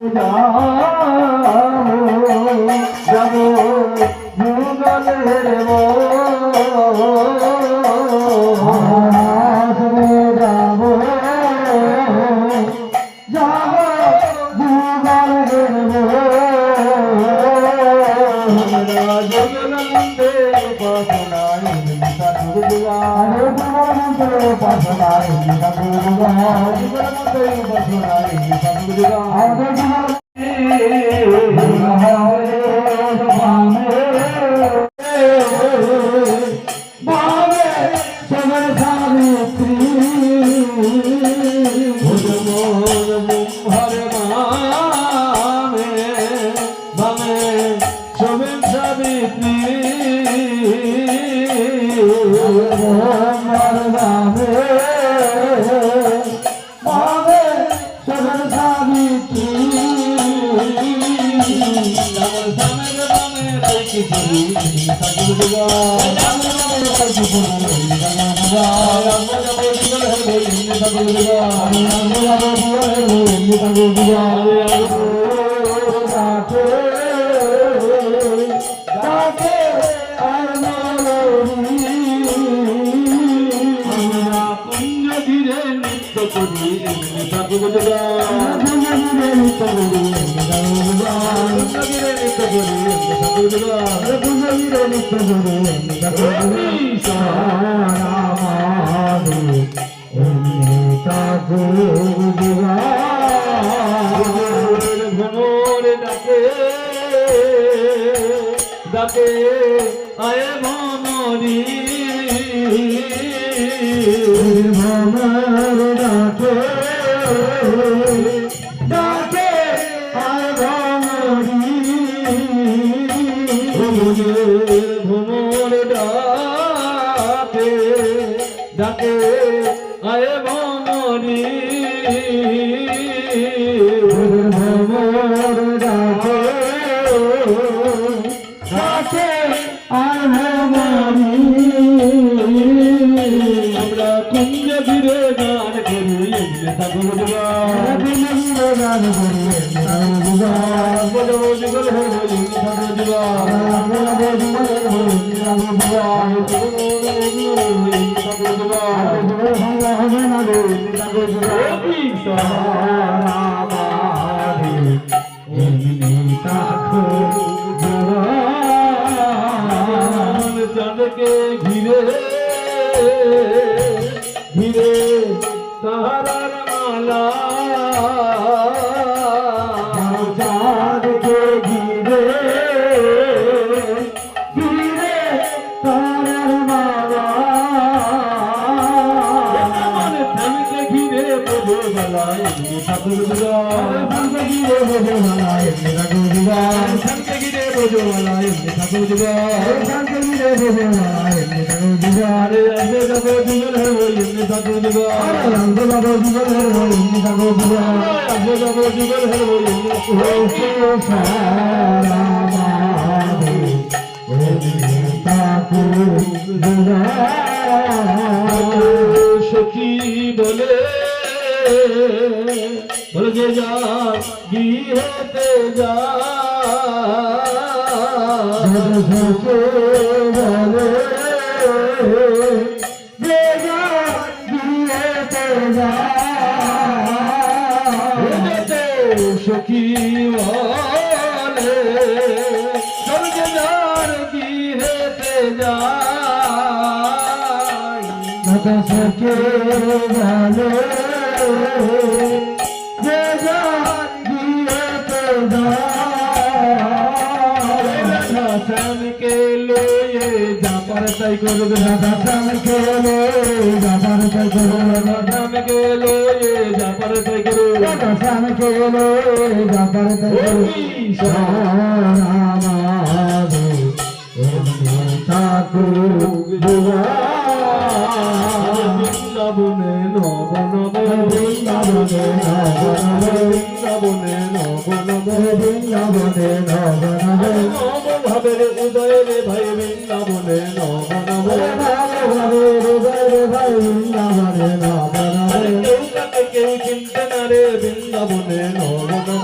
যাবো যুগলের যাবো যুগলন্দে ডাকে আয়ে মনরি ভ্রমর ডাকে ডাকে আয়ে ভ্রমরি ভ্রমর ডাকে ডাকে আয়ে মনরি ভ্রমর ডাকে আমরা কুঞ্জ ঘিরে গান করি গান করি চাঁদকে ঘিরে ঘিরে তাহার মালা চাঁদকে ঘিরে ঘিরে তাহার মালা চাঁদকে ঘিরে বোঝো বেলায় ঠাকুর চাঁদকে ঘিরে বোঝো বেলায় ঠাকুর চাঁদকে ঘিরে বোঝো বেলায় ঠাকুর চাঁদকে ঘিরে বোঝো বেলায় ঠাকুর আরে আগে যাবো জীবন হবো এমনি ঠাকুর আগে যাবো জীবন হবো এমনি ঠাকুর আগে যাবো জীবন হবো এমনি সখী বলে বলে যে যা গিয়েতে যা সখী বলে সর্বদার গিয়েতে যা সখী বলে যে যা গিয়েতে যা শ্যামকে লয়ে যাবার তাই করবে রাধা শ্যামকে লয়ে যাবার তাই করবে শ্যামকে লয়ে যাবার তাই করবে রাধা শ্যামকে লয়ে যাবার তাই করবে রামাধু ঠাকুর বৃন্দাবনে নব নব বৃন্দাবনে নব নব বৃন্দাবনে নব নব বৃন্দাবনে নব নব ভাবের উদয় রে ভাই বৃন্দাবনে নব নব ভাবের উদয় রে ভাই বৃন্দাবনে নব নব কেউ চিনতে না রে বৃন্দাবনে নব নব